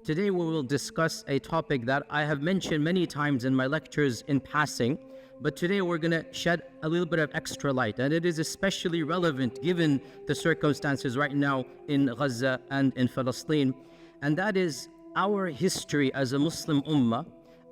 Today we will discuss a topic that I have mentioned many times in my lectures in passing, but today we're going to shed a little bit of extra light, and it is especially relevant given the circumstances right now in Gaza and in Palestine, and that is our history as a Muslim Ummah,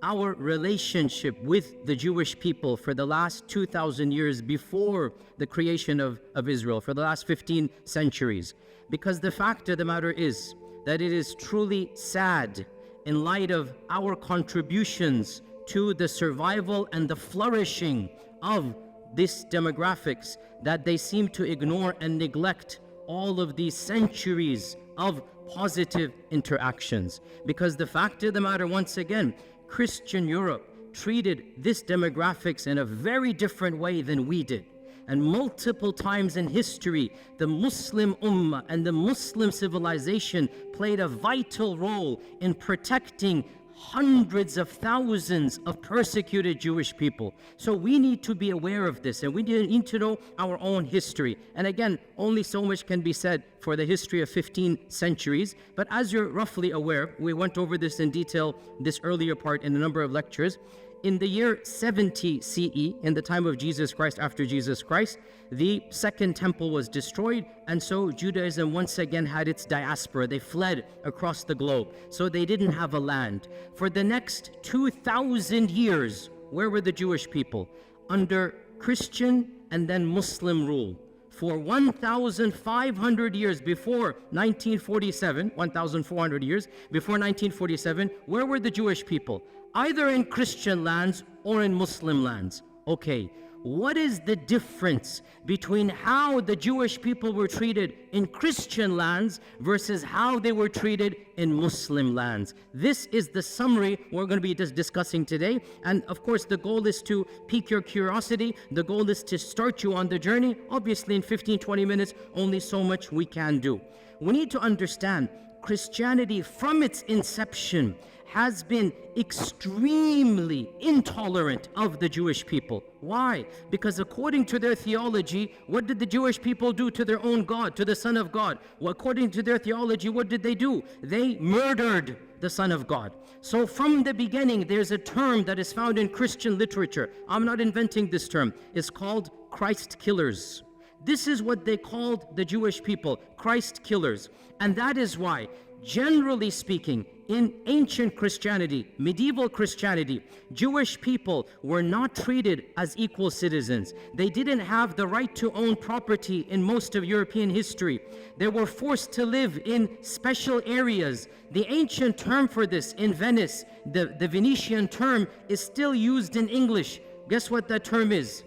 our relationship with the Jewish people for the last 2,000 years before the creation of Israel, for the last 15 centuries. Because the fact of the matter is that it is truly sad in light of our contributions to the survival and the flourishing of these demographics that they seem to ignore and neglect all of these centuries of positive interactions. Because the fact of the matter, once again, Christian Europe treated this demographics in a very different way than we did. And multiple times in history, the Muslim Ummah and the Muslim civilization played a vital role in protecting hundreds of thousands of persecuted Jewish people. So we need to be aware of this, and we need to know our own history. And again, only so much can be said for the history of 15 centuries. But as you're roughly aware, we went over this in detail this earlier part in a number of lectures. In the year 70 CE, in the time of Jesus Christ, after Jesus Christ, the second temple was destroyed, and so Judaism once again had its diaspora. They fled across the globe, so they didn't have a land. For the next 2,000 years, where were the Jewish people? Under Christian and then Muslim rule. For 1,500 years before 1947, 1,400 years before 1947, where were the Jewish people? Either in Christian lands or in Muslim lands. Okay, what is the difference between how the Jewish people were treated in Christian lands versus how they were treated in Muslim lands? This is the summary we're going to be discussing today. And of course, the goal is to pique your curiosity. The goal is to start you on the journey. Obviously, in 15-20 minutes, only so much we can do. We need to understand Christianity from its inception has been extremely intolerant of the Jewish people. Why? Because according to their theology, what did the Jewish people do to their own God, to the Son of God? Well, according to their theology, what did they do? They murdered the Son of God. So from the beginning, there's a term that is found in Christian literature. I'm not inventing this term. It's called Christ killers. This is what they called the Jewish people, Christ killers. And that is why, generally speaking, in ancient Christianity, medieval Christianity, Jewish people were not treated as equal citizens. They didn't have the right to own property in most of European history. They were forced to live in special areas. The ancient term for this in Venice, the Venetian term, is still used in English. Guess what that term is?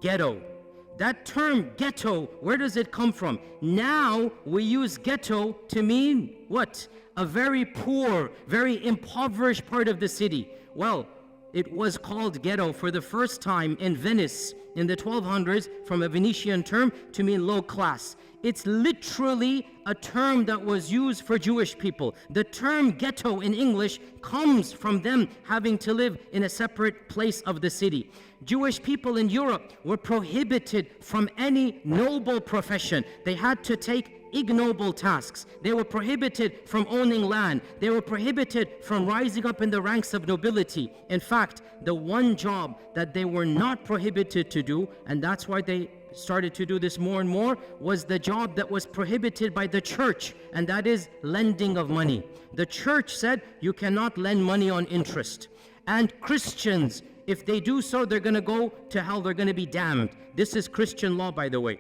Ghetto. That term ghetto, where does it come from? Now we use ghetto to mean what? A very poor, very impoverished part of the city. Well, it was called ghetto for the first time in Venice in the 1200s from a Venetian term to mean low class. It's literally a term that was used for Jewish people. The term ghetto in English comes from them having to live in a separate place of the city. Jewish people in Europe were prohibited from any noble profession. They had to take ignoble tasks. They were prohibited from owning land. They were prohibited from rising up in the ranks of nobility. In fact, the one job that they were not prohibited to do, and that's why they started to do this more and more, was the job that was prohibited by the church, and that is lending of money. The church said you cannot lend money on interest. And Christians, if they do so, they're going to go to hell, they're going to be damned. This is Christian law, by the way.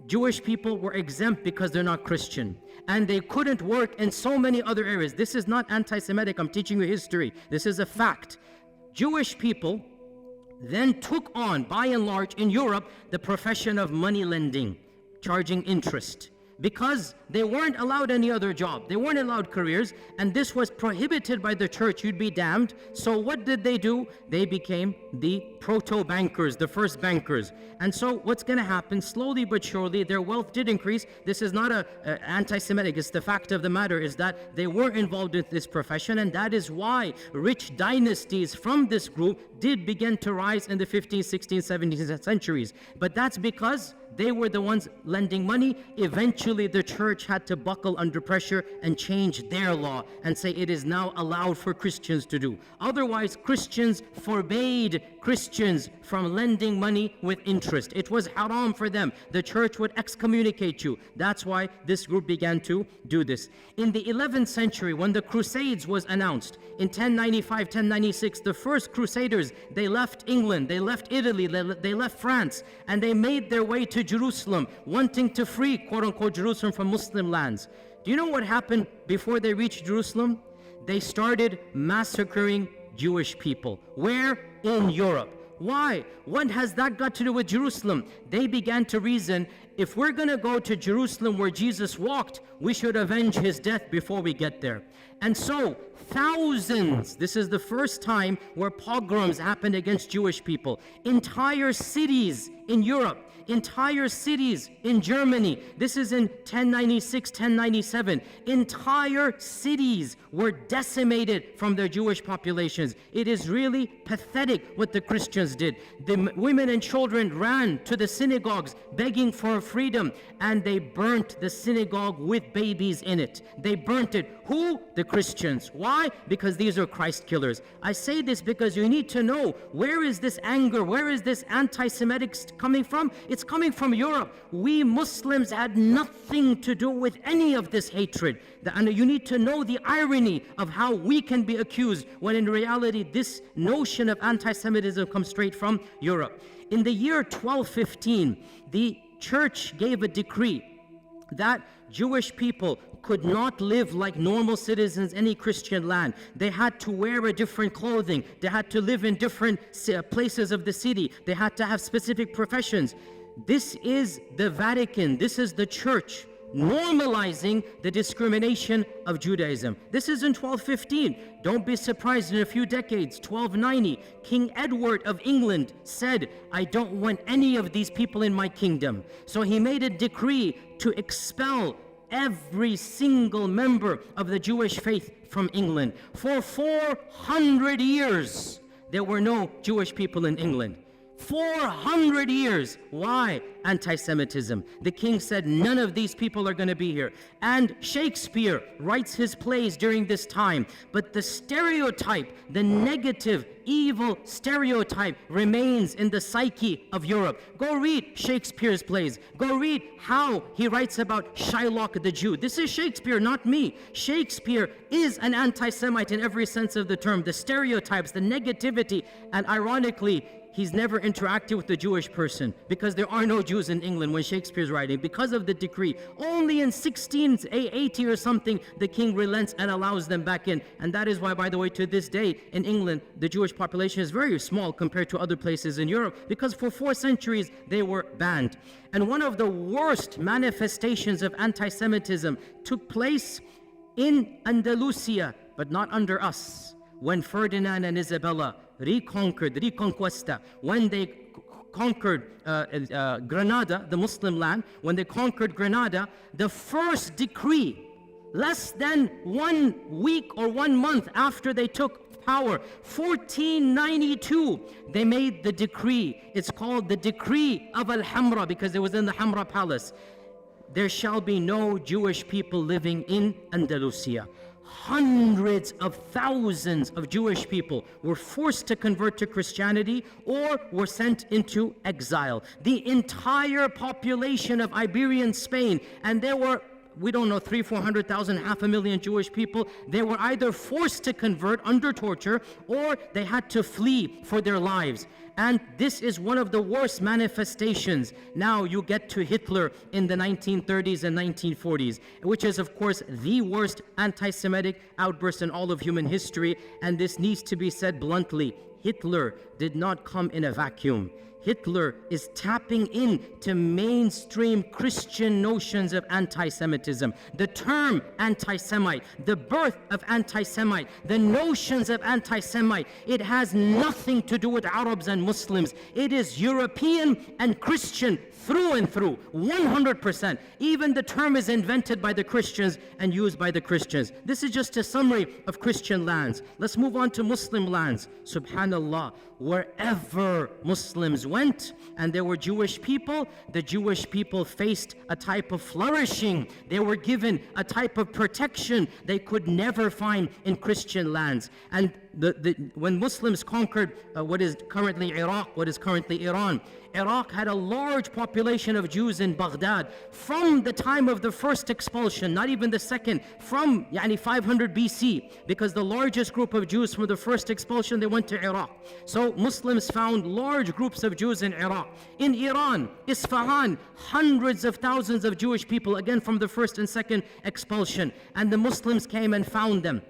Jewish people were exempt because they're not Christian, and they couldn't work in so many other areas. This is not anti-Semitic, I'm teaching you history. This is a fact. Jewish people then took on, by and large, in Europe, the profession of money lending, charging interest, because they weren't allowed any other job. They weren't allowed careers, and this was prohibited by the church. You'd be damned. So what did they do? They became the proto-bankers, the first bankers. And so what's going to happen, slowly but surely, their wealth did increase. This is not anti-Semitic. It's the fact of the matter is that they were involved in this profession, and that is why rich dynasties from this group did begin to rise in the 15th, 16th, 17th centuries. But that's because They were the ones lending money. Eventually, the church had to buckle under pressure and change their law and say it is now allowed for Christians to do. Otherwise, Christians forbade Christians from lending money with interest. It was haram for them. The church would excommunicate you. That's why this group began to do this. In the 11th century, when the Crusades was announced, in 1095, 1096, the first Crusaders, they left England, they left Italy, they left France, and they made their way to Jerusalem, wanting to free, quote-unquote, Jerusalem from Muslim lands. Do you know what happened before they reached Jerusalem? They started massacring Jewish people. Where? In Europe. Why? What has that got to do with Jerusalem? They began to reason, if we're going to go to Jerusalem where Jesus walked, we should avenge his death before we get there. And so, thousands, this is the first time where pogroms happened against Jewish people. Entire cities in Europe, entire cities in Germany, this is in 1096, 1097, entire cities were decimated from their Jewish populations. It is really pathetic what the Christians did. The women and children ran to the synagogues begging for freedom, and they burnt the synagogue with babies in it. They burnt it. Who? The Christians. Why? Because these are Christ killers. I say this because you need to know, where is this anger, where is this anti-Semitic coming from? It's coming from Europe. We Muslims had nothing to do with any of this hatred. And you need to know the irony of how we can be accused when in reality this notion of anti-Semitism comes straight from Europe. In the year 1215, the church gave a decree that Jewish people could not live like normal citizens in any Christian land. They had to wear a different clothing. They had to live in different places of the city. They had to have specific professions. This is the Vatican. This is the church normalizing the discrimination of Judaism. This is in 1215. Don't be surprised in a few decades, 1290, King Edward of England said, I don't want any of these people in my kingdom. So he made a decree to expel every single member of the Jewish faith from England. For 400 years, there were no Jewish people in England. 400 years. Why? Anti-Semitism. The king said none of these people are going to be here. And Shakespeare writes his plays during this time. But the stereotype, the negative, evil stereotype remains in the psyche of Europe. Go read Shakespeare's plays. Go read how he writes about Shylock the Jew. This is Shakespeare, not me. Shakespeare is an anti-Semite in every sense of the term. The stereotypes, the negativity, and ironically, he's never interacted with the Jewish person because there are no Jews in England when Shakespeare's writing. Because of the decree, only in 1680 or something, the king relents and allows them back in. And that is why, by the way, to this day in England, the Jewish population is very small compared to other places in Europe because for 4 centuries they were banned. And one of the worst manifestations of anti-Semitism took place in Andalusia, but not under us, when Ferdinand and Isabella Reconquista, when they conquered Granada, the Muslim land, when they conquered Granada, the first decree, less than 1 week or 1 month after they took power, 1492, they made the decree. It's called the Decree of Al-Hamra because it was in the Hamra Palace. There shall be no Jewish people living in Andalusia. Hundreds of thousands of Jewish people were forced to convert to Christianity or were sent into exile. The entire population of Iberian Spain, and there were, we don't know, 300,000, 400,000, 500,000 Jewish people, they were either forced to convert under torture or they had to flee for their lives. And this is one of the worst manifestations. Now you get to Hitler in the 1930s and 1940s, which is of course the worst anti-Semitic outburst in all of human history. And this needs to be said bluntly. Hitler did not come in a vacuum. Hitler is tapping into mainstream Christian notions of anti-Semitism. The term anti-Semite, the birth of anti-Semite, the notions of anti-Semite, it has nothing to do with Arabs and Muslims. It is European and Christian through and through, 100%. Even the term is invented by the Christians and used by the Christians. This is just a summary of Christian lands. Let's move on to Muslim lands. Subhanallah, wherever Muslims went and there were Jewish people, the Jewish people faced a type of flourishing. They were given a type of protection they could never find in Christian lands. And when Muslims conquered what is currently Iraq, what is currently Iran, Iraq had a large population of Jews in Baghdad from the time of the first expulsion, not even the second, from 500 BC, because the largest group of Jews from the first expulsion, they went to Iraq. So Muslims found large groups of Jews in Iraq. In Iran, Isfahan, hundreds of thousands of Jewish people, again from the first and second expulsion. And the Muslims came and found them,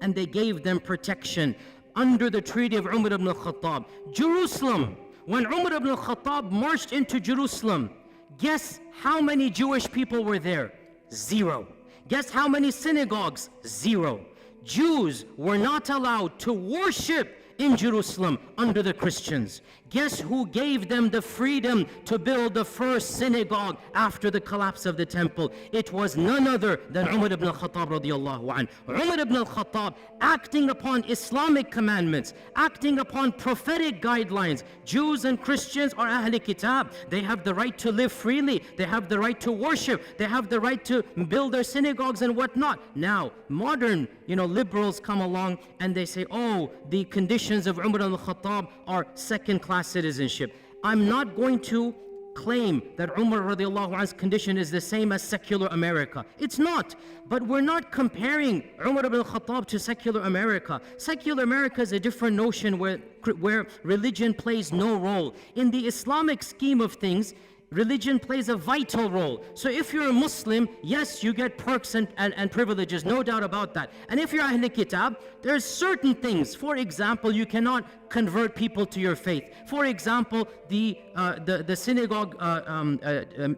and they gave them protection under the treaty of Umar ibn al-Khattab. Jerusalem, when Umar ibn al-Khattab marched into Jerusalem, guess how many Jewish people were there? 0. Guess how many synagogues? 0. Jews were not allowed to worship in Jerusalem under the Christians. Guess who gave them the freedom to build the first synagogue after the collapse of the temple? It was none other than Umar ibn al-Khattab radiallahu anhu. Umar ibn al-Khattab, acting upon Islamic commandments, acting upon prophetic guidelines. Jews and Christians are Ahl Kitab. They have the right to live freely. They have the right to worship. They have the right to build their synagogues and whatnot. Now, modern, liberals come along and they say, oh, the conditions of Umar al-Khattab are second-class citizenship. I'm not going to claim that Umar radiallahu anhu's condition is the same as secular America. It's not. But we're not comparing Umar ibn al-Khattab to secular America. Secular America is a different notion where religion plays no role. In the Islamic scheme of things, religion plays a vital role. So if you're a Muslim, yes, you get perks and privileges, no doubt about that. And if you're Ahl Kitab, there's certain things. For example, you cannot convert people to your faith. For example, the synagogue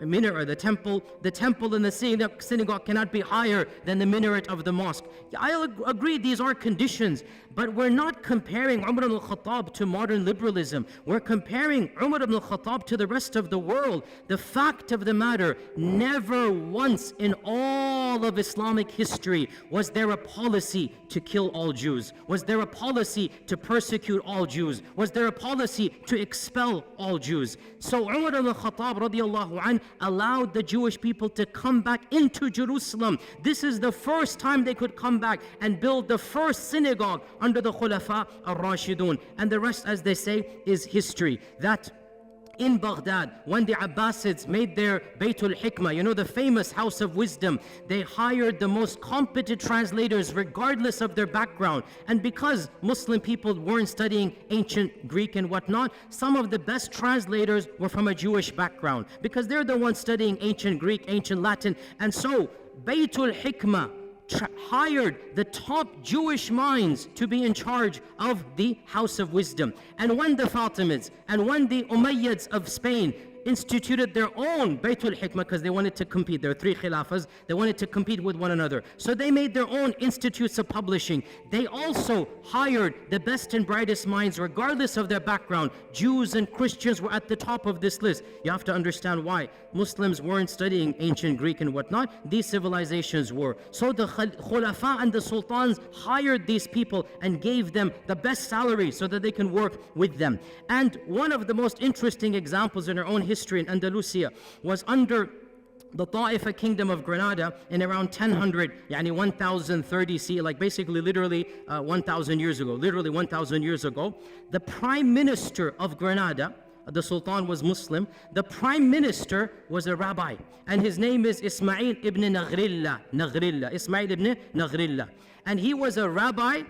minaret, or the temple in the synagogue cannot be higher than the minaret of the mosque. I agree, these are conditions, but we're not comparing Umar ibn al-Khattab to modern liberalism. We're comparing Umar ibn al-Khattab to the rest of the world. The fact of the matter, never once in all of Islamic history was there a policy to kill all Jews. Was there a policy to persecute all Jews? Was there a policy to expel all Jews? So Umar ibn al-Khattab radiallahu anh allowed the Jewish people to come back into Jerusalem. This is the first time they could come back and build the first synagogue under the Khulafa al-Rashidun. And the rest, as they say, is history. That in Baghdad, when the Abbasids made their Baytul Hikmah, the famous house of wisdom, they hired the most competent translators regardless of their background. And because Muslim people weren't studying ancient Greek and whatnot, some of the best translators were from a Jewish background, because they're the ones studying ancient Greek, ancient Latin. And so Baytul Hikmah hired the top Jewish minds to be in charge of the House of Wisdom. And when the Fatimids and when the Umayyads of Spain instituted their own Baytul Hikmah, because they wanted to compete. There are 3 khilafas. They wanted to compete with one another. So they made their own institutes of publishing. They also hired the best and brightest minds, regardless of their background. Jews and Christians were at the top of this list. You have to understand why. Muslims weren't studying ancient Greek and whatnot. These civilizations were. So the Khulafa and the Sultans hired these people and gave them the best salary so that they can work with them. And one of the most interesting examples in our own history in Andalusia was under the Ta'ifa kingdom of Granada in around 1000, 1030 CE, like basically literally 1000 years ago, the prime minister of Granada, the Sultan was Muslim, the prime minister was a rabbi, and his name is Ismail ibn Ismail ibn Naghrillah. And he was a rabbi.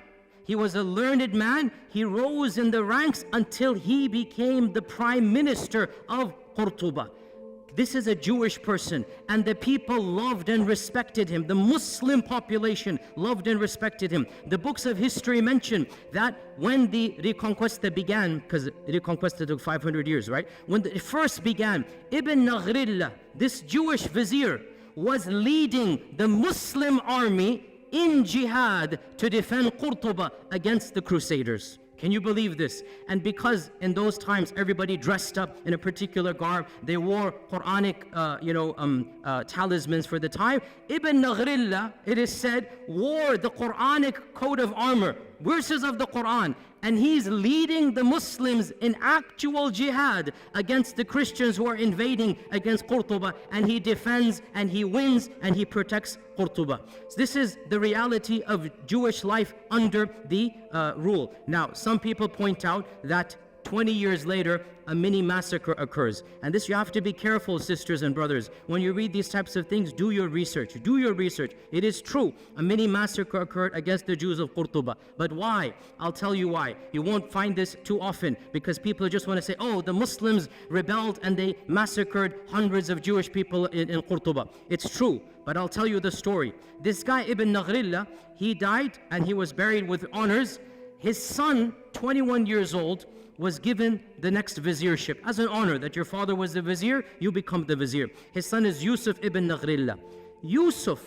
He was a learned man. He rose in the ranks until he became the prime minister of Qurtuba. This is a Jewish person, and the people loved and respected him. The Muslim population loved and respected him. The books of history mention that when the Reconquista began, because Reconquista took 500 years, right? When it first began, Ibn Naghrillah, this Jewish vizier, was leading the Muslim army in jihad to defend Qurtuba against the Crusaders. Can you believe this? And because in those times everybody dressed up in a particular garb, they wore Quranic, talismans for the time. Ibn Naghrillah, it is said, wore the Quranic coat of armor, verses of the Quran, and he's leading the Muslims in actual jihad against the Christians who are invading against Qurtuba, and he defends and he wins and he protects Qurtuba. So this is the reality of Jewish life under the rule. Now, some people point out that 20 years later, a mini massacre occurs. And this, you have to be careful, sisters and brothers. When you read these types of things, do your research. Do your research. It is true, a mini massacre occurred against the Jews of Qurtuba. But why? I'll tell you why. You won't find this too often because people just want to say, oh, the Muslims rebelled and they massacred hundreds of Jewish people in Qurtuba. It's true, but I'll tell you the story. This guy, Ibn Naghrillah, he died and he was buried with honors. His son, 21 years old, was given the next viziership as an honor, that your father was the vizier, you become the vizier. His son is Yusuf ibn Naghrillah. Yusuf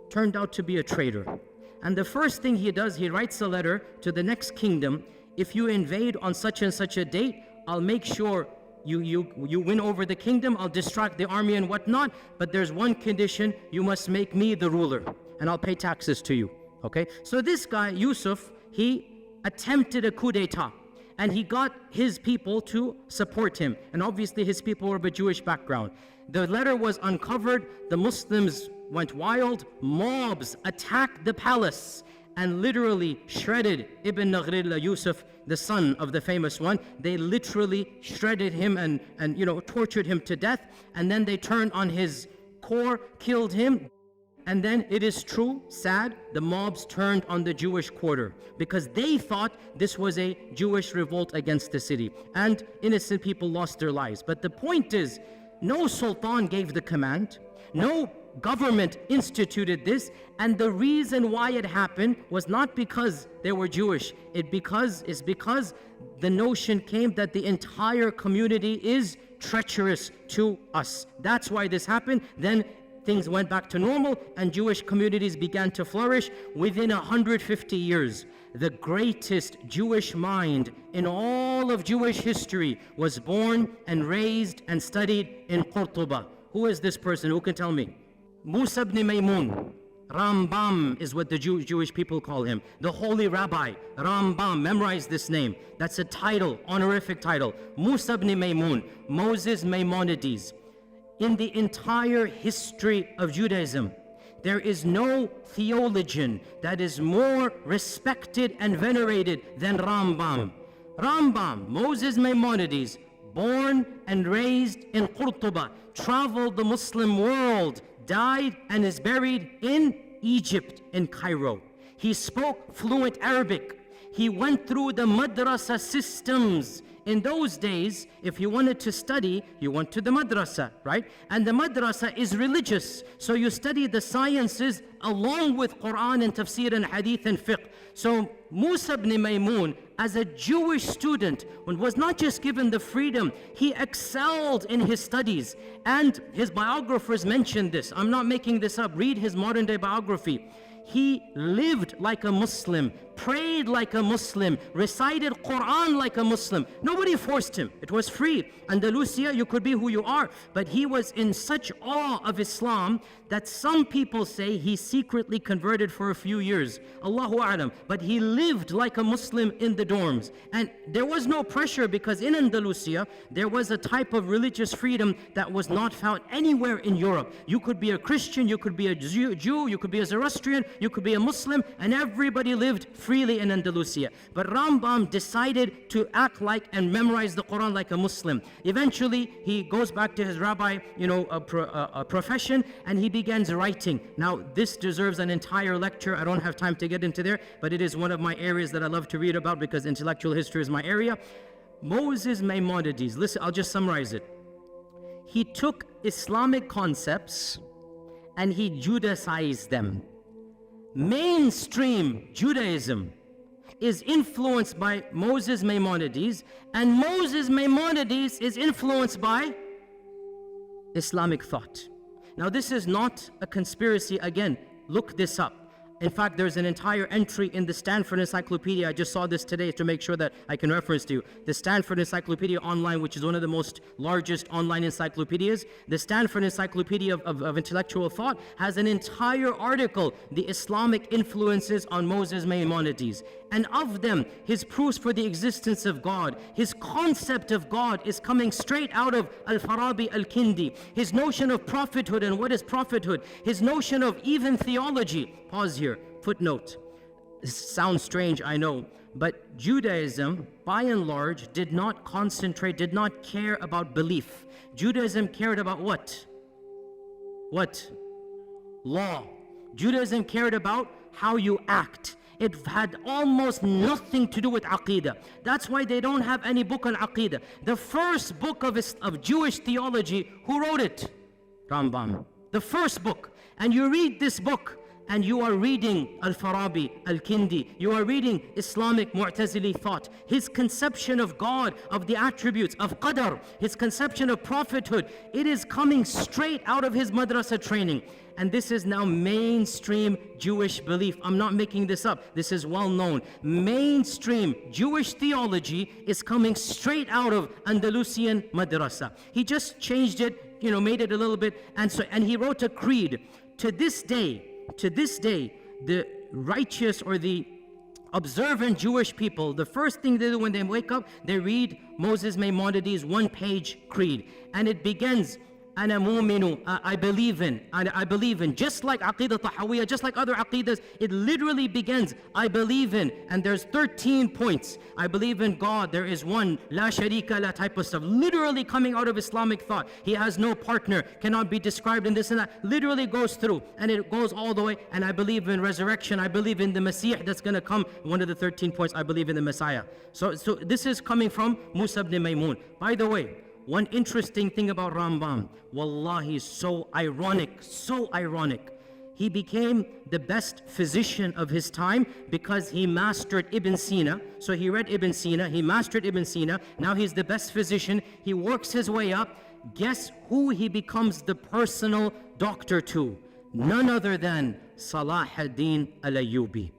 turned out to be a traitor. And the first thing he does, he writes a letter to the next kingdom. If you invade on such and such a date, I'll make sure you win over the kingdom, I'll distract the army and whatnot, but there's one condition, you must make me the ruler, and I'll pay taxes to you. Okay? So this guy, Yusuf, he attempted a coup d'etat. And he got his people to support him. And obviously his people were of a Jewish background. The letter was uncovered. The Muslims went wild. Mobs attacked the palace and literally shredded Ibn Naghrillah, Yusuf, the son of the famous one. They literally shredded him and tortured him to death. And then they turned on his core, killed him. And then it is true, sad, the mobs turned on the Jewish quarter because they thought this was a Jewish revolt against the city, and innocent people lost their lives. But the point is, no sultan gave the command, no government instituted this, and the reason why it happened was not because they were Jewish. It's because the notion came that the entire community is treacherous to us. That's why this happened. Then things went back to normal and Jewish communities began to flourish. Within 150 years, the greatest Jewish mind in all of Jewish history was born and raised and studied in Qurtuba. Who is this person? Who can tell me? Musa ibn Maimun. Rambam is what the Jewish people call him. The holy rabbi, Rambam. Memorize this name. That's a title, honorific title. Musa ibn Maimun, Moses Maimonides. In the entire history of Judaism, there is no theologian that is more respected and venerated than Rambam. Rambam, Moses Maimonides, born and raised in Qurtuba, traveled the Muslim world, died and is buried in Egypt, in Cairo. He spoke fluent Arabic. He went through the madrasa systems. In those days, if you wanted to study, you went to the madrasa, right? And the madrasa is religious. So you study the sciences along with Quran and tafsir and hadith and fiqh. So Musa ibn Maimun, as a Jewish student, was not just given the freedom, he excelled in his studies. And his biographers mentioned this. I'm not making this up. Read his modern day biography. He lived like a Muslim, prayed like a Muslim, recited Quran like a Muslim. Nobody forced him. It was free. Andalusia, you could be who you are. But he was in such awe of Islam that some people say he secretly converted for a few years. Allahu A'lam. But he lived like a Muslim in the dorms. And there was no pressure because in Andalusia, there was a type of religious freedom that was not found anywhere in Europe. You could be a Christian, you could be a Jew, you could be a Zoroastrian, you could be a Muslim, and everybody lived freely in Andalusia. But Rambam decided to act like and memorize the Quran like a Muslim. Eventually, he goes back to his rabbi, profession, and he begins writing. Now, this deserves an entire lecture. I don't have time to get into there, but it is one of my areas that I love to read about because intellectual history is my area. Moses Maimonides, listen, I'll just summarize it. He took Islamic concepts and he Judaicized them. Mainstream Judaism is influenced by Moses Maimonides, and Moses Maimonides is influenced by Islamic thought. Now, this is not a conspiracy. Again, look this up. In fact, there's an entire entry in the Stanford Encyclopedia. I just saw this today to make sure that I can reference to you. The Stanford Encyclopedia Online, which is one of the most largest online encyclopedias. The Stanford Encyclopedia of Intellectual Thought has an entire article, The Islamic Influences on Moses Maimonides. And of them, his proofs for the existence of God, his concept of God is coming straight out of Al-Farabi al-Kindi. His notion of prophethood and what is prophethood, his notion of even theology. Pause here, footnote. This sounds strange, I know, but Judaism, by and large, did not concentrate, did not care about belief. Judaism cared about what? What? Law. Judaism cared about how you act. It had almost nothing to do with Aqidah. That's why they don't have any book on Aqidah. The first book of Jewish theology, who wrote it? Rambam. The first book. And you read this book, and you are reading Al-Farabi, Al-Kindi, you are reading Islamic Mu'tazili thought, his conception of God, of the attributes, of Qadar, his conception of prophethood, it is coming straight out of his madrasa training. And this is now mainstream Jewish belief. I'm not making this up. This is well known. Mainstream Jewish theology is coming straight out of Andalusian madrasa. He just changed it, made it a little bit, and he wrote a creed. To this day, the righteous or the observant Jewish people, the first thing they do when they wake up, they read Moses Maimonides' one-page creed. And it begins, Ana mu'minu, I believe in, just like Aqidah Tahawiyah, just like other Aqidas, it literally begins, I believe in, and there's 13 points. I believe in God, there is one, la sharika la type of stuff, literally coming out of Islamic thought. He has no partner, cannot be described in this and that, literally goes through, and it goes all the way, and I believe in resurrection, I believe in the Messiah that's going to come, one of the 13 points, I believe in the Messiah. So this is coming from Musa ibn Maymun. By the way, one interesting thing about Rambam, wallahi, so ironic. He became the best physician of his time because he mastered Ibn Sina. So he read Ibn Sina, he mastered Ibn Sina, now he's the best physician. He works his way up. Guess who he becomes the personal doctor to? None other than Salah ad-Din al-Ayyubi.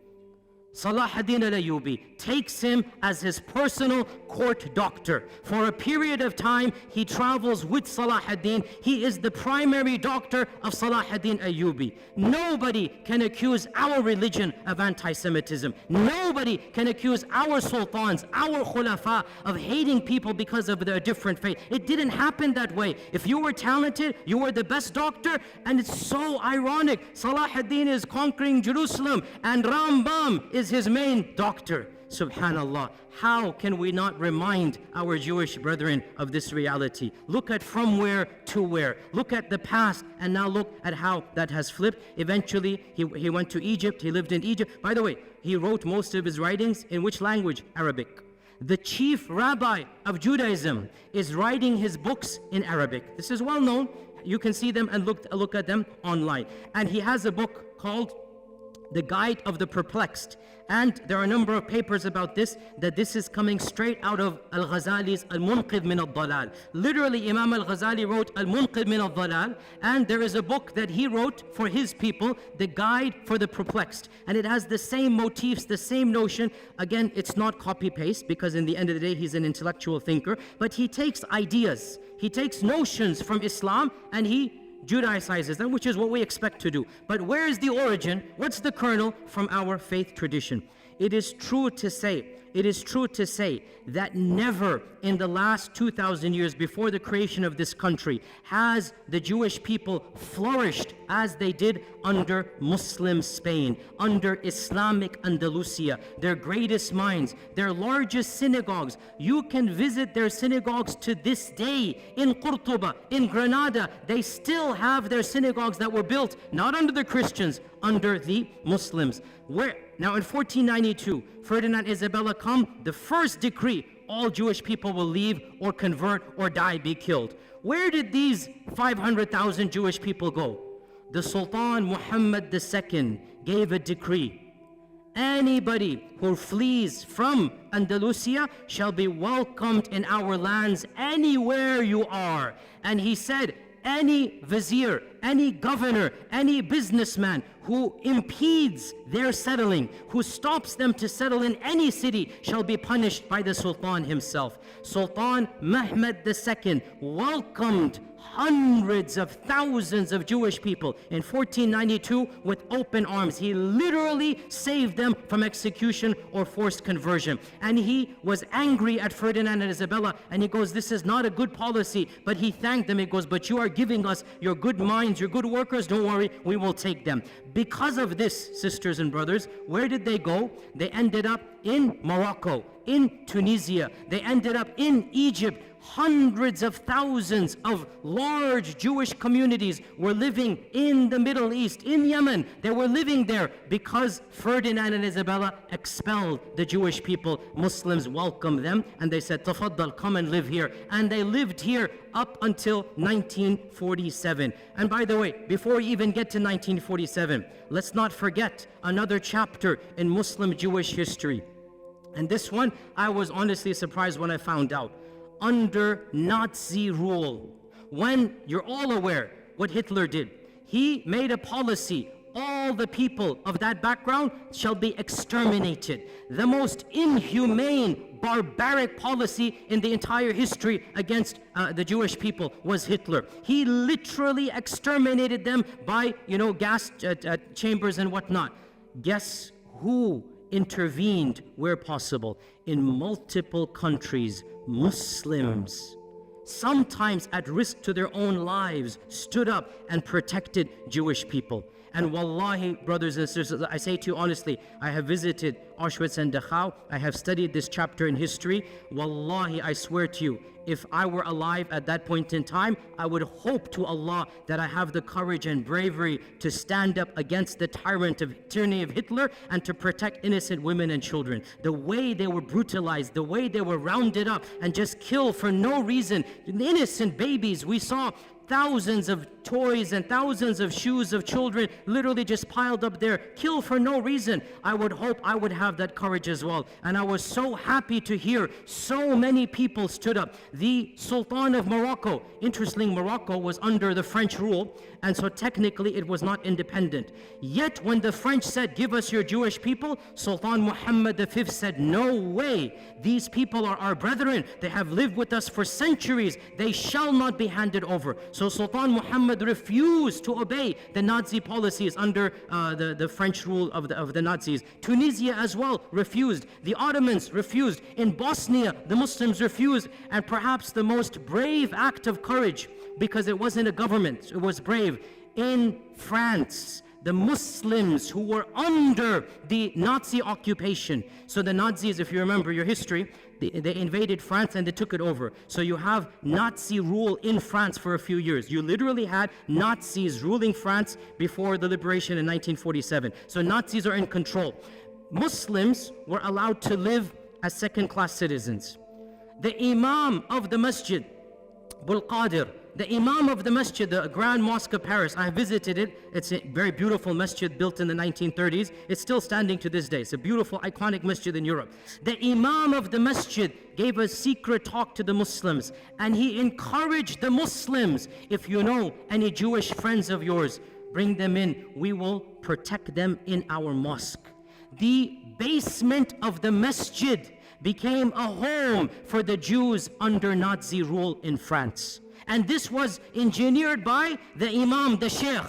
Salah ad-Din al-Ayyubi takes him as his personal court doctor. For a period of time, he travels with Salah ad-Din. He is the primary doctor of Salah ad-Din Ayyubi. Nobody can accuse our religion of anti-Semitism. Nobody can accuse our sultans, our khulafa of hating people because of their different faith. It didn't happen that way. If you were talented, you were the best doctor, and it's so ironic. Salah ad-Din is conquering Jerusalem, and Rambam is his main doctor. Subhanallah. How can we not remind our Jewish brethren of this reality? Look at from where to where. Look at the past, and now look at how that has flipped. Eventually, he went to Egypt. He lived in Egypt. By the way, he wrote most of his writings in which language? Arabic. The chief rabbi of Judaism is writing his books in Arabic. This is well known. You can see them and look at them online. And he has a book called The Guide of the Perplexed. And there are a number of papers about this, that this is coming straight out of Al-Ghazali's Al-Munqidh min al-Dalal. Literally, Imam Al-Ghazali wrote Al-Munqidh min al-Dalal, and there is a book that he wrote for his people, The Guide for the Perplexed. And it has the same motifs, the same notion. Again, it's not copy-paste, because in the end of the day, he's an intellectual thinker, but he takes ideas, he takes notions from Islam, and he Judaicizes them, which is what we expect to do. But where is the origin? What's the kernel? From our faith tradition. It is true to say that never in the last 2,000 years before the creation of this country has the Jewish people flourished as they did under Muslim Spain, under Islamic Andalusia, their greatest minds, their largest synagogues. You can visit their synagogues to this day in Qurtuba, in Granada. They still have their synagogues that were built not under the Christians, under the Muslims. Now in 1492, Ferdinand Isabella come, the first decree, all Jewish people will leave or convert or die, be killed. Where did these 500,000 Jewish people go? The Sultan Muhammad II gave a decree. Anybody who flees from Andalusia shall be welcomed in our lands anywhere you are. And he said, any vizier, any governor, any businessman who impedes their settling, who stops them to settle in any city, shall be punished by the Sultan himself. Sultan Mehmed II welcomed hundreds of thousands of Jewish people in 1492 with open arms. He literally saved them from execution or forced conversion. And he was angry at Ferdinand and Isabella, and he goes, this is not a good policy. But he thanked them. He goes, but you are giving us your good minds, your good workers. Don't worry, we will take them. Because of this, sisters and brothers, where did they go? They ended up in Morocco, in Tunisia. They ended up in Egypt. Hundreds of thousands of large Jewish communities were living in the Middle East, in Yemen. They were living there because Ferdinand and Isabella expelled the Jewish people. Muslims welcomed them and they said, Tafaddal, come and live here. And they lived here up until 1947. And by the way, before we even get to 1947, let's not forget another chapter in Muslim Jewish history. And this one, I was honestly surprised when I found out. Under Nazi rule, when you're all aware what Hitler did, he made a policy, all the people of that background shall be exterminated. The most inhumane, barbaric policy in the entire history against the Jewish people was Hitler. He literally exterminated them by, gas chambers and whatnot. Guess who intervened where possible? In multiple countries, Muslims, sometimes at risk to their own lives, stood up and protected Jewish people. And wallahi, brothers and sisters, I say to you honestly, I have visited Auschwitz and Dachau. I have studied this chapter in history. Wallahi, I swear to you, if I were alive at that point in time, I would hope to Allah that I have the courage and bravery to stand up against the tyranny of Hitler and to protect innocent women and children. The way they were brutalized, the way they were rounded up and just killed for no reason. Innocent babies, we saw thousands of toys and thousands of shoes of children literally just piled up there, killed for no reason. I would hope I would have that courage as well. And I was so happy to hear so many people stood up. The Sultan of Morocco, interestingly, Morocco was under the French rule, and so technically it was not independent. Yet when the French said, give us your Jewish people, Sultan Muhammad V said, no way. These people are our brethren. They have lived with us for centuries. They shall not be handed over. So Sultan Muhammad refused to obey the Nazi policies under the French rule of the Nazis. Tunisia as well refused. The Ottomans refused. In Bosnia, the Muslims refused. And perhaps the most brave act of courage, because it wasn't a government, it was brave. In France, the Muslims who were under the Nazi occupation. So the Nazis, if you remember your history, they invaded France and they took it over. So you have Nazi rule in France for a few years. You literally had Nazis ruling France before the liberation in 1947. So Nazis are in control. Muslims were allowed to live as second-class citizens. The Imam of the Masjid, Abul Qadir, the Imam of the Masjid, the Grand Mosque of Paris, I visited it. It's a very beautiful masjid built in the 1930s. It's still standing to this day. It's a beautiful, iconic masjid in Europe. The Imam of the Masjid gave a secret talk to the Muslims, and he encouraged the Muslims, if you know any Jewish friends of yours, bring them in. We will protect them in our mosque. The basement of the masjid became a home for the Jews under Nazi rule in France. And this was engineered by the Imam, the Sheikh.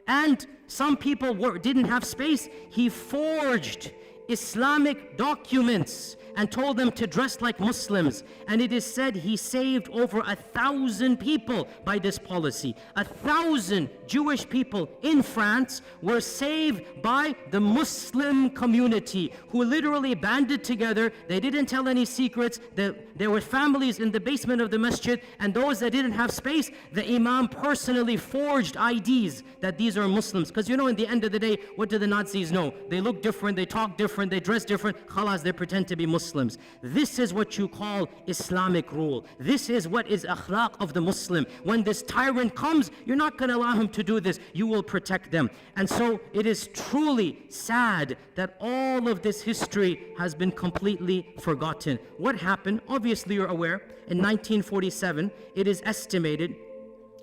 And some people didn't have space. He forged Islamic documents and told them to dress like Muslims. And it is said he saved over 1,000 people by this policy. 1,000 Jewish people in France were saved by the Muslim community, who literally banded together. They didn't tell any secrets. There were families in the basement of the masjid, and those that didn't have space, the Imam personally forged IDs that these are Muslims. Because in the end of the day, what do the Nazis know? They look different, they talk different, they dress different. Khalas, they pretend to be Muslims. This is what you call Islamic rule. This is what is akhlaq of the Muslim. When this tyrant comes, you're not going to allow him to do this. You will protect them. And so it is truly sad that all of this history has been completely forgotten. What happened? Obviously, you're aware. In 1947, it is estimated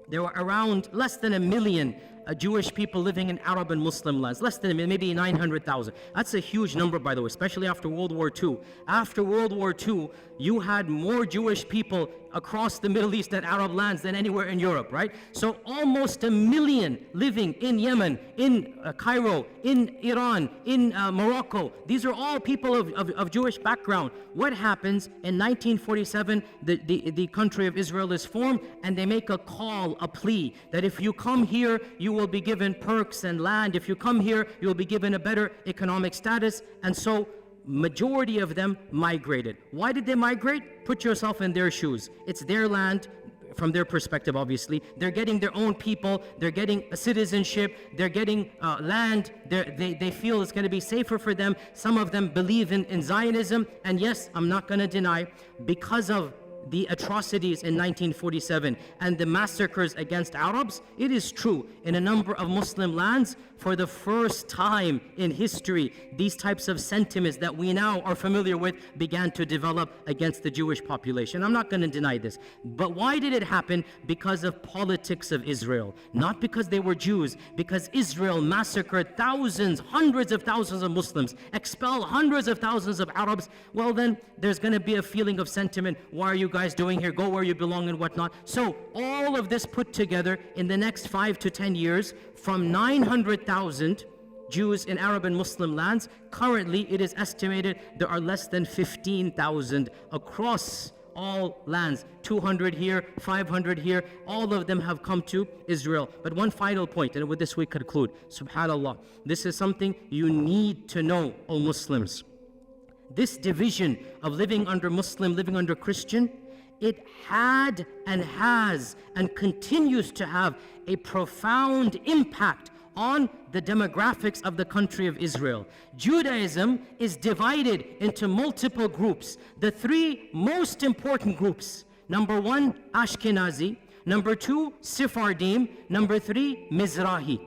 there were around less than 1 million Jewish people living in Arab and Muslim lands, less than maybe 900,000. That's a huge number, by the way, especially after World War II. After World War II, you had more Jewish people across the Middle East and Arab lands than anywhere in Europe, right? So almost 1 million living in Yemen, in Cairo, in Iran, in Morocco. These are all people of Jewish background. What happens in 1947? The country of Israel is formed, and they make a call, a plea, that if you come here, you will be given perks and land. If you come here, you will be given a better economic status. And so majority of them migrated. Why did they migrate? Put yourself in their shoes. It's their land. From their perspective, obviously, they're getting their own people, they're getting a citizenship, they're getting land, they feel it's going to be safer for them. Some of them believe in Zionism, and yes, I'm not going to deny, because of the atrocities in 1947 and the massacres against Arabs, it is true, in a number of Muslim lands, for the first time in history, these types of sentiments that we now are familiar with began to develop against the Jewish population. I'm not going to deny this. But why did it happen? Because of politics of Israel. Not because they were Jews, because Israel massacred thousands, hundreds of thousands of Muslims, expelled hundreds of thousands of Arabs. Well then, there's going to be a feeling of sentiment. Why are you guys doing here? Go where you belong and whatnot. So all of this put together in the next 5 to 10 years, from 900,000 Jews in Arab and Muslim lands, currently it is estimated there are less than 15,000 across all lands. 200 here, 500 here, all of them have come to Israel. But one final point, and with this we conclude. Subhanallah, this is something you need to know, O Muslims. This division of living under Muslim, living under Christian, it had and has and continues to have a profound impact on the demographics of the country of Israel. Judaism is divided into multiple groups. The three most important groups: number one, Ashkenazi; number two, Sephardim; number three, Mizrahi.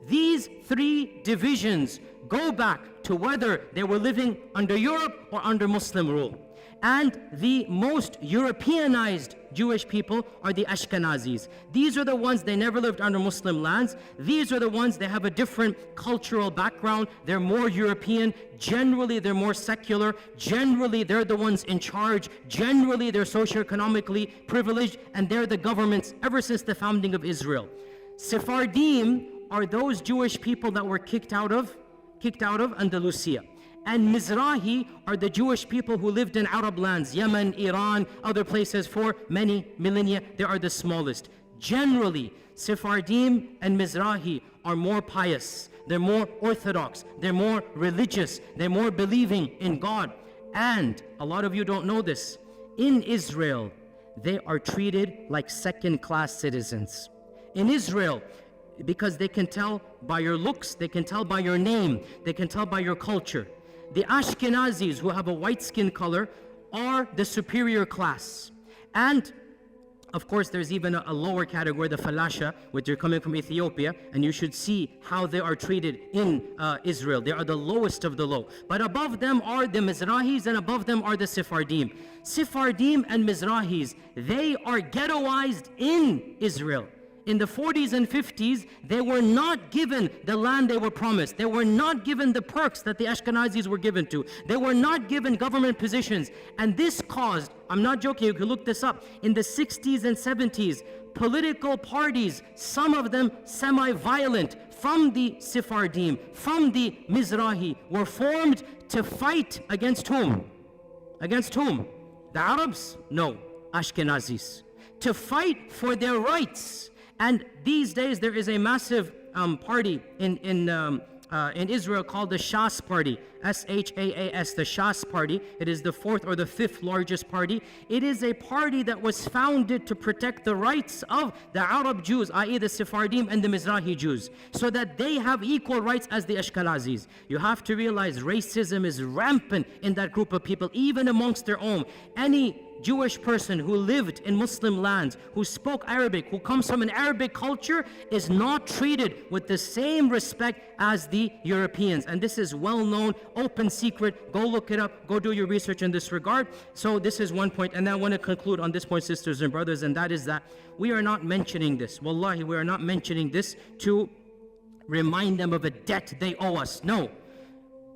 These three divisions go back to whether they were living under Europe or under Muslim rule. And the most Europeanized Jewish people are the Ashkenazis. These are the ones, they never lived under Muslim lands. These are the ones, they have a different cultural background. They're more European. Generally, they're more secular. Generally, they're the ones in charge. Generally, they're socioeconomically privileged, and they're the governments ever since the founding of Israel. Sephardim are those Jewish people that were kicked out of Andalusia. And Mizrahi are the Jewish people who lived in Arab lands, Yemen, Iran, other places for many millennia. They are the smallest. Generally, Sephardim and Mizrahi are more pious. They're more orthodox. They're more religious. They're more believing in God. And a lot of you don't know this. In Israel, they are treated like second-class citizens. In Israel, because they can tell by your looks, they can tell by your name, they can tell by your culture. The Ashkenazis, who have a white skin color, are the superior class. And of course, there's even a lower category, the Falasha, which are coming from Ethiopia, and you should see how they are treated in Israel. They are the lowest of the low. But above them are the Mizrahis, and above them are the Sephardim. Sephardim and Mizrahis, they are ghettoized in Israel. In the 40s and 50s, they were not given the land they were promised. They were not given the perks that the Ashkenazis were given to. They were not given government positions. And this caused, I'm not joking, you can look this up, in the 60s and 70s, political parties, some of them semi-violent, from the Sephardim, from the Mizrahi, were formed to fight against whom? Against whom? The Arabs? No, Ashkenazis. To fight for their rights. And these days there is a massive party in Israel called the Shas Party, S-H-A-A-S, the Shas Party. It is the fourth or the fifth largest party. It is a party that was founded to protect the rights of the Arab Jews, i.e. the Sephardim and the Mizrahi Jews, so that they have equal rights as the Ashkenazis. You have to realize racism is rampant in that group of people, even amongst their own. Any Jewish person who lived in Muslim lands, who spoke Arabic, who comes from an Arabic culture, is not treated with the same respect as the Europeans. And this is well known open secret. Go look it up. Go do your research in this regard. So this is one point. And I want to conclude on this point, sisters and brothers, and that is that we are not mentioning this. Wallahi, we are not mentioning this to remind them of a debt they owe us. No.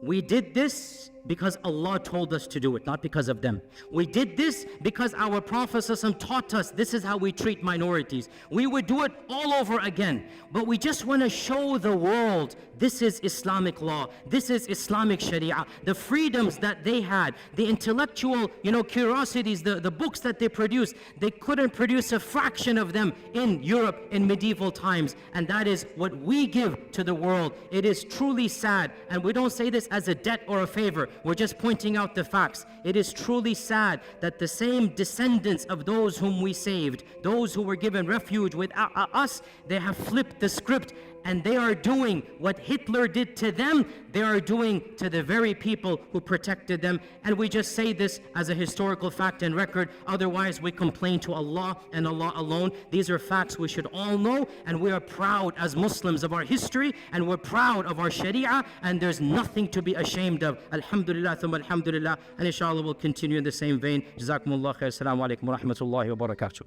We did this because Allah told us to do it, not because of them. We did this because our Prophet ﷺ taught us this is how we treat minorities. We would do it all over again, but we just want to show the world this is Islamic law, this is Islamic Sharia. The freedoms that they had, the intellectual, curiosities, the books that they produced, they couldn't produce a fraction of them in Europe in medieval times. And that is what we give to the world. It is truly sad, and we don't say this as a debt or a favor. We're just pointing out the facts. It is truly sad that the same descendants of those whom we saved, those who were given refuge with us, they have flipped the script, and they are doing what Hitler did to them, they are doing to the very people who protected them. And we just say this as a historical fact and record. Otherwise, we complain to Allah and Allah alone. These are facts we should all know, and we are proud as Muslims of our history, and we're proud of our Sharia, and there's nothing to be ashamed of. Alhamdulillah, thumma alhamdulillah. And inshallah we'll continue in the same vein. Jazakumullah khair. Assalamu alaikum wa rahmatullahi wa barakatuh.